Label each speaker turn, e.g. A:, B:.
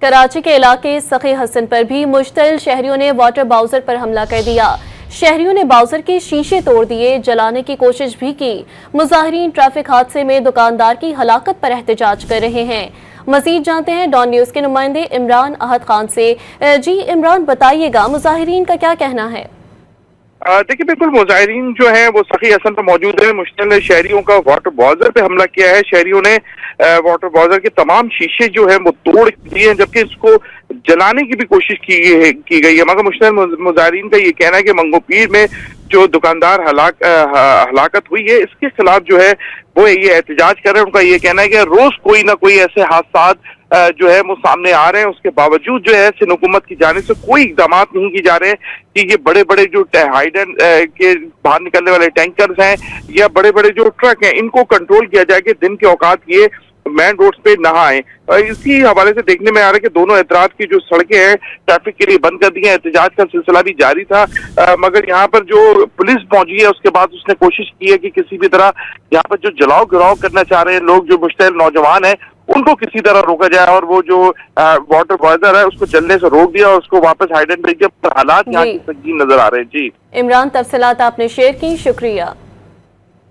A: कराची के इलाके सखी हसन पर भी मुश्तइल शहरियों ने वाटर बाउजर पर हमला कर दिया। शहरियों ने बाउजर के शीशे तोड़ दिए, जलाने की कोशिश भी की। मुजाहिरीन ट्रैफिक हादसे में दुकानदार की हलाकत पर एहतजाज कर रहे हैं। मजीद जानते हैं डॉन न्यूज के नुमाइंदे इमरान अहद खान से। जी इमरान, बताइएगा मुजाहिरीन का क्या कहना है?
B: देखिए, बिल्कुल मुजाहिरीन जो है वो सखी हसन पर मौजूद है। मुश्तइल शहरियों का वाटर बाउजर पे हमला किया है। शहरियों ने वाटर बाउजर के तमाम शीशे जो है वो तोड़ दिए हैं, जबकि इसको जलाने की भी कोशिश की गई है। मगर मुश्तइल मुजाहिरीन का ये कहना है कि मंगोपीर में जो दुकानदार हलाकत हुई है, इसके खिलाफ जो है वो ये एहतजाज कर रहे हैं। उनका ये कहना है कि रोज कोई ना कोई ऐसे हादसा जो है वो सामने आ रहे हैं, उसके बावजूद जो है सिंध हुकूमत की जानिब से कोई इकदाम नहीं किए जा रहे हैं कि ये बड़े बड़े जो हाइडेंट के बाहर निकलने वाले टैंकर्स हैं या बड़े बड़े जो ट्रक हैं, इनको कंट्रोल किया जाए कि दिन के औकात ये मेन रोड्स पे न आए। इसी हवाले से देखने में आ रहा है कि दोनों एतराज की जो सड़कें हैं ट्रैफिक के लिए बंद कर दी हैं। एहतजाज का सिलसिला भी जारी था, मगर यहाँ पर जो पुलिस पहुंची है उसके बाद उसने कोशिश की है कि किसी भी तरह यहाँ पर जो जलाओ गिराव करना चाह रहे हैं लोग, जो मुश्तइल नौजवान है, उनको किसी तरह रोका जाए और वो जो वाटर बाउजर है उसको जलने से रोक दिया और उसको वापस हाइडेंट भेज दिया। हालात यहाँ की संगीन नजर आ रहे हैं। जी
A: इमरान, तफसीलात आपने शेयर की, शुक्रिया।